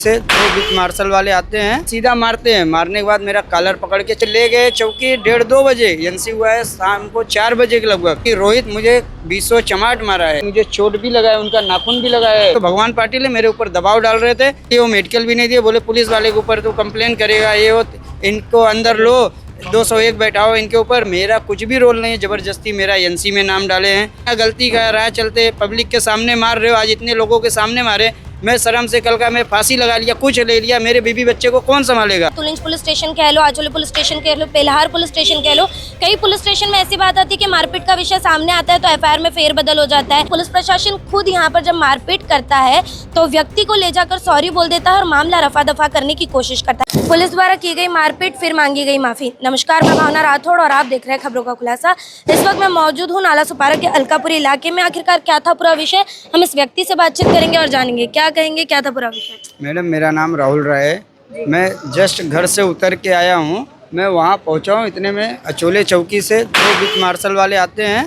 से दो बीच मार्शल वाले आते हैं, सीधा मारते हैं। मारने के बाद मेरा कॉलर पकड़ के ले गए चौकी। 1:30-2 बजे एनसी हुआ है, शाम को 4 बजे के लगभग रोहित मुझे 20 चमाट मारा है, मुझे चोट भी लगा है, उनका नाखून भी लगा है। तो भगवान पाटिल मेरे ऊपर दबाव डाल रहे थे कि वो मेडिकल भी नहीं दिए, बोले पुलिस वाले के ऊपर तो कंप्लेन करेगा, ये वो इनको अंदर लो, 201 बैठाओ इनके ऊपर। मेरा कुछ भी रोल नहीं है, जबरदस्ती मेरा एनसी में नाम डाले हैं। क्या गलती का राह चलते पब्लिक के सामने मार रहे हो, आज इतने लोगों के सामने मारे। मैं शर्म से कल का मैं फांसी लगा लिया, कुछ ले लिया, मेरे बीबी बच्चे को कौन संभालेगा। तुलिंज पुलिस स्टेशन कह लो, आचोली पुलिस स्टेशन कह लो, पेल्हार पुलिस स्टेशन कह लो, कई पुलिस स्टेशन में ऐसी बात आती है कि मारपीट का विषय सामने आता है तो एफआईआर में फेरबदल हो जाता है। पुलिस प्रशासन खुद यहाँ पर जब मारपीट करता है तो व्यक्ति को ले जाकर सॉरी बोल देता है और मामला रफा दफा करने की कोशिश करता है। पुलिस द्वारा की गई मारपीट, फिर मांगी गई माफी। नमस्कार, मैं भावना राठौड़ और आप देख रहे हैं खबरों का खुलासा। इस वक्त मैं मौजूद हूँ नाला सुपारा के अलकापुरी इलाके में। आखिरकार क्या था पूरा विषय, हम इस व्यक्ति से बातचीत करेंगे और जानेंगे क्या कहेंगे, क्या था पूरा विषय। मैडम, मेरा नाम राहुल राय है। मैं जस्ट घर से उतर के आया हूँ, मैं वहाँ पहुँचा हूँ। इतने में अचोले चौकी से दो बीच मार्शल वाले आते हैं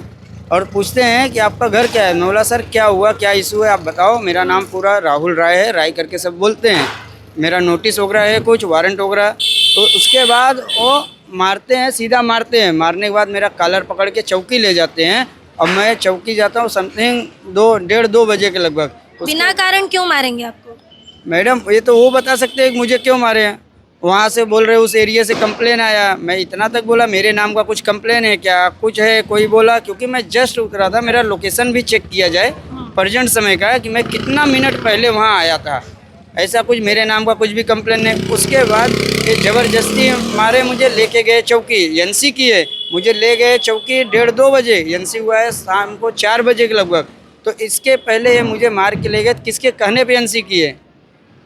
और पूछते हैं कि आपका घर क्या है। मैं बोला सर क्या हुआ, क्या इशू है, आप बताओ। मेरा नाम पूरा राहुल राय है, राय करके सब बोलते हैं। मेरा नोटिस वगैरह है, कुछ वारंट वगैरह। तो उसके बाद वो मारते हैं, सीधा मारते हैं। मारने के बाद मेरा कॉलर पकड़ के चौकी ले जाते हैं और मैं चौकी जाता हूँ समथिंग 1:30-2 बजे के लगभग। बिना कारण क्यों मारेंगे आपको? मैडम, ये तो वो बता सकते हैं कि मुझे क्यों मारे हैं। वहाँ से बोल रहे उस एरिया से कंप्लेन आया। मैं इतना तक बोला मेरे नाम का कुछ कंप्लेन है क्या, कुछ है। कोई बोला, क्योंकि मैं जस्ट उतरा था, मेरा लोकेशन भी चेक किया जाए प्रेजेंट समय का कि मैं कितना मिनट पहले वहाँ आया था। ऐसा कुछ मेरे नाम का कुछ भी कंप्लेन नहीं। उसके बाद ये ज़बरदस्ती मारे, मुझे लेके गए चौकी। एनसी की है, मुझे ले गए चौकी 1:30-2 बजे। एनसी हुआ है शाम को 4 बजे के लगभग। तो इसके पहले ये मुझे मार के ले गए, किसके कहने पे एनसी की है,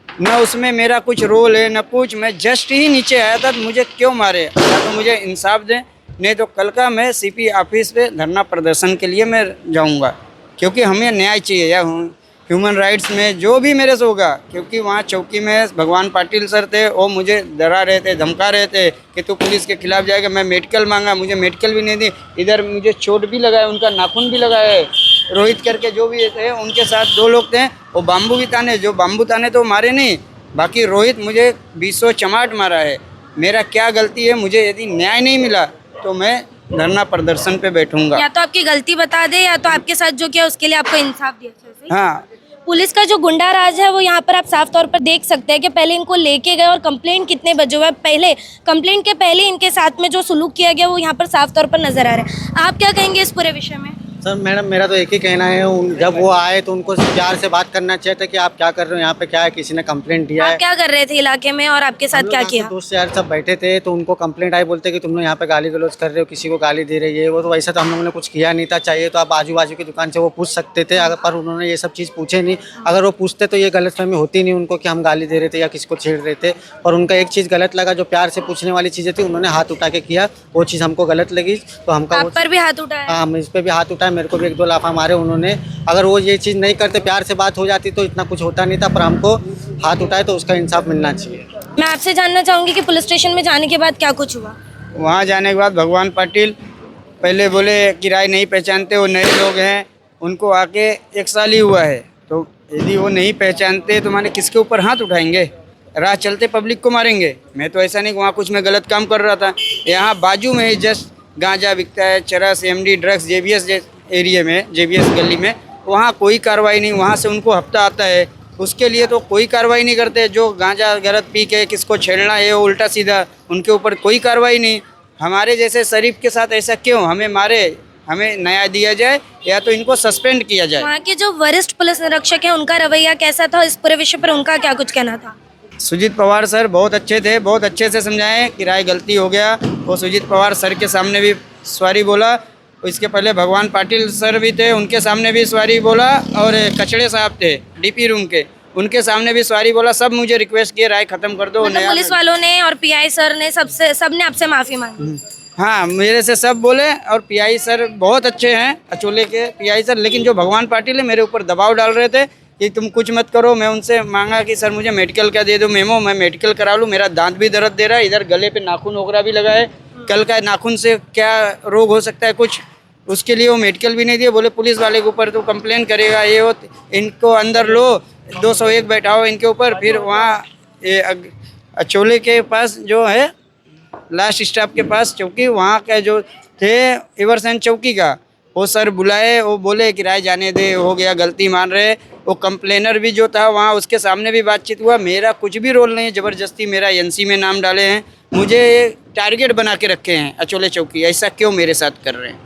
न उसमें मेरा कुछ रोल है न कुछ। मैं जस्ट ही नीचे आया था, तो मुझे क्यों मारे, या तो मुझे इंसाफ दें, नहीं तो कल का मैं सीपी ऑफिस पे धरना प्रदर्शन के लिए मैं जाऊंगा। क्योंकि हमें न्याय चाहिए, या ह्यूमन राइट्स में जो भी मेरे से होगा। क्योंकि वहाँ चौकी में भगवान पाटिल सर थे, वो मुझे डरा रहे थे, धमका रहे थे कि तू पुलिस के खिलाफ जाएगा। मैं मेडिकल मांगा, मुझे मेडिकल भी नहीं दी। इधर मुझे चोट भी लगा है, उनका नाखून भी लगा है। रोहित करके जो भी थे, उनके साथ 2 लोग थे, वो बाम्बू भी ताने, जो बाम्बू ताने तो मारे नहीं। बाकी रोहित मुझे 20 चमाट मारा है। मेरा क्या गलती है, मुझे यदि न्याय नहीं मिला तो मैं धरना प्रदर्शन पे बैठूंगा। या तो आपकी गलती बता दे, या तो आपके साथ जो किया उसके लिए आपको इंसाफ दिया। हाँ, पुलिस का जो गुंडा राज है वो यहाँ पर आप साफ तौर पर देख सकते हैं कि पहले इनको लेके गए और कंप्लेंट कितने बजे हुआ है। पहले कंप्लेंट के पहले इनके साथ में जो सुलूक किया गया वो यहाँ पर साफ तौर पर नजर आ रहा है। आप क्या कहेंगे इस पूरे विषय में? सर मैडम, मेरा तो एक ही कहना है, जब वो आए तो उनको प्यार से बात करना चाहिए था कि आप क्या कर रहे हो यहाँ पे, क्या है, किसी ने कंप्लेंट दिया है। आप क्या कर रहे थे इलाके में और आपके साथ क्या किया? दोस्त यार सब बैठे थे, तो उनको कंप्लेंट आई, बोलते कि तुम लोग यहाँ पे गाली गलौज कर रहे हो, किसी को गाली दे रही है वो। तो वैसा तो हम लोगों ने कुछ किया नहीं था। चाहिए तो आप आजू बाजू की दुकान से वो पूछ सकते थे, अगर पर उन्होंने ये सब चीज़ पूछे नहीं। अगर वो पूछते तो ये गलतफहमी होती नहीं उनको कि हम गाली दे रहे थे या किसी को छेड़ रहे थे। और उनका एक चीज़ गलत लगा, जो प्यार से पूछने वाली चीज़ें थी उन्होंने हाथ उठा के किया, वो चीज़ हमको गलत लगी। तो हमका आप पर भी हाथ उठाया? हाँ, इस पर भी हाथ उठाया, मेरे को भी 1-2 लाफा मारे उन्होंने। अगर वो ये चीज़ नहीं करते, प्यार से बात हो जाती तो इतना कुछ होता नहीं था। पर हमको हाथ उठाए तो उसका इंसाफ मिलना चाहिए। मैं आपसे जानना चाहूंगी कि पुलिस स्टेशन में जाने के बाद क्या कुछ हुआ? वहाँ जाने के बाद भगवान पाटिल पहले बोले किराए नहीं पहचानते, वो नए लोग हैं, उनको आके 1 साल ही हुआ है। तो यदि वो नहीं पहचानते तो माने किसके ऊपर हाथ उठाएंगे, राह चलते पब्लिक को मारेंगे। मैं तो ऐसा नहीं वहाँ कुछ मैं गलत काम कर रहा था। यहाँ बाजू में ही जस्ट गांजा बिकता है, चरस, एमडी, ड्रग्स, जेबीएस एरिया में, जेबीएस गली में, वहाँ कोई कार्रवाई नहीं। वहाँ से उनको हफ्ता आता है, उसके लिए तो कोई कार्रवाई नहीं करते। जो गांजा गलत पी के किसको छेड़ना है वो उल्टा सीधा, उनके ऊपर कोई कार्रवाई नहीं। हमारे जैसे शरीफ के साथ ऐसा क्यों, हमें मारे, हमें न्याय दिया जाए या तो इनको सस्पेंड किया जाए। वहाँ के जो वरिष्ठ पुलिस निरीक्षक हैं उनका रवैया कैसा था, इस पूरे विषय पर उनका क्या कुछ कहना था? सुजीत पवार सर बहुत अच्छे थे, बहुत अच्छे से समझाए, किराए गलती हो गया। वो सुजीत पवार सर के सामने भी सॉरी बोला। इसके पहले भगवान पाटिल सर भी थे, उनके सामने भी सॉरी बोला। और कचड़े साहब थे डीपी रूम के, उनके सामने भी सॉरी बोला। सब मुझे रिक्वेस्ट किए राय खत्म कर दो। मतलब पुलिस वालों ने और पीआई सर ने सबने आपसे माफी मांगी? हाँ, मेरे से सब बोले। और पीआई सर बहुत अच्छे हैं, अचोले के पीआई सर। लेकिन जो भगवान पाटिल है मेरे ऊपर दबाव डाल रहे थे कि तुम कुछ मत करो। मैं उनसे मांगा कि सर मुझे मेडिकल का दे दो मेमो, मैं मेडिकल करा लूँ। मेरा दांत भी दर्द दे रहा है, इधर गले पे नाखून वगैरह भी लगा है। कल का नाखून से क्या रोग हो सकता है कुछ, उसके लिए वो मेडिकल भी नहीं दिए। बोले पुलिस वाले के ऊपर तो कंप्लेन करेगा, ये वो इनको अंदर लो, 201 बैठाओ इनके ऊपर, फिर वहाँ ये अचोले के पास जो है लास्ट स्टॉप के पास चौकी, वहाँ का जो थे एवरसन चौकी का, वो सर बुलाए, वो बोले किराए जाने दे, हो गया, गलती मान रहे। वो कंप्लेनर भी जो था वहाँ उसके सामने भी बातचीत हुआ, मेरा कुछ भी रोल नहीं है, ज़बरदस्ती मेरा एनसी में नाम डाले हैं, मुझे टारगेट बना के रखे हैं अचोले चौकी। ऐसा क्यों मेरे साथ कर रहे हैं?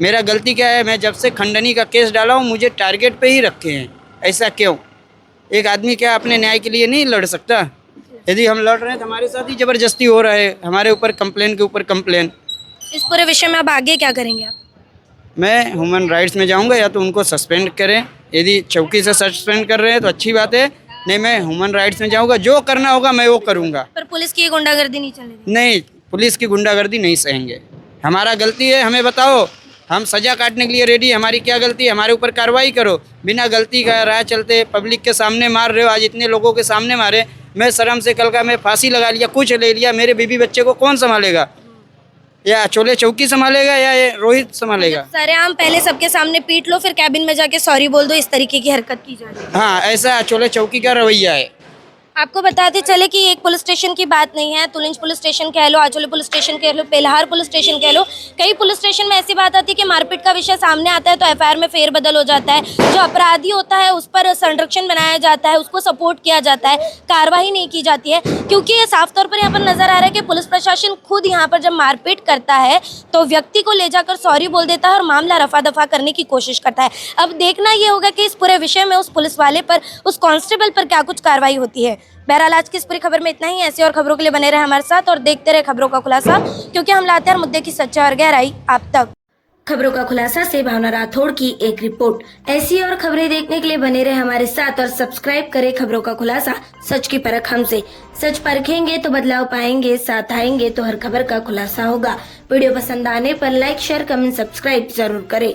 मेरा गलती क्या है? मैं जब से खंडनी का केस डाला हूँ मुझे टारगेट पे ही रखे हैं, ऐसा क्यों? एक आदमी क्या अपने न्याय के लिए नहीं लड़ सकता? यदि हम लड़ रहे हैं तो हमारे साथ ही ज़बरदस्ती हो रहा है, हमारे ऊपर कंप्लेन के ऊपर कंप्लेन। इस पूरे विषय में अब आगे क्या करेंगे आप? मैं ह्यूमन राइट्स में जाऊंगा, या तो उनको सस्पेंड करें, यदि चौकी से सस्पेंड कर रहे हैं तो अच्छी बात है, नहीं मैं ह्यूमन राइट्स में जाऊंगा, जो करना होगा मैं वो करूंगा। पर पुलिस की ये गुंडागर्दी नहीं चलेगी? नहीं, पुलिस की गुंडागर्दी नहीं सहेंगे। हमारा गलती है, हमें बताओ, हम सजा काटने के लिए रेडी, हमारी क्या गलती है? हमारे ऊपर कार्रवाई करो। बिना गलती का राह चलते पब्लिक के सामने मार रहे हो, आज इतने लोगों के सामने मारे, मैं शर्म से कल का मैं फांसी लगा लिया, कुछ ले लिया, मेरे बीबी बच्चे को कौन संभालेगा? या अचोले चौकी संभालेगा या ये रोहित संभालेगा? सरेआम पहले सबके सामने पीट लो, फिर कैबिन में जाके सॉरी बोल दो, इस तरीके की हरकत की जा रही है। हाँ, ऐसा अचोले चौकी का रवैया है। आपको बताते चले कि एक पुलिस स्टेशन की बात नहीं है, तुलिंज पुलिस स्टेशन कह लो, आचोले पुलिस स्टेशन कह लो, बेलहार पुलिस स्टेशन कह लो, कई पुलिस स्टेशन में ऐसी बात आती है कि मारपीट का विषय सामने आता है तो एफआईआर में फेरबदल हो जाता है, जो अपराधी होता है उस पर संरक्षण बनाया जाता है, उसको सपोर्ट किया जाता है, कार्रवाई नहीं की जाती है, क्योंकि ये साफ तौर पर यहाँ पर नजर आ रहा है कि पुलिस प्रशासन खुद यहाँ पर जब मारपीट करता है तो व्यक्ति को ले जाकर सॉरी बोल देता है और मामला रफा दफा करने की कोशिश करता है। अब देखना ये होगा कि इस पूरे विषय में उस पुलिस वाले पर, उस कांस्टेबल पर क्या कुछ कार्रवाई होती है। बहरहाल आज की इस पूरी खबर में इतना ही। ऐसी और खबरों के लिए बने रहे हमारे साथ और देखते रहे खबरों का खुलासा, क्योंकि हम लाते हैं हर मुद्दे की सच्चाई और गहराई आप तक। खबरों का खुलासा से भावना राठौड़ की एक रिपोर्ट। ऐसी और खबरें देखने के लिए बने रहे हमारे साथ और सब्सक्राइब करें खबरों का खुलासा, सच की परख हमसे। सच परखेंगे तो बदलाव पाएंगे, साथ आएंगे तो हर खबर का खुलासा होगा। वीडियो पसंद आने पर लाइक, शेयर, कमेंट, सब्सक्राइब जरूर करें।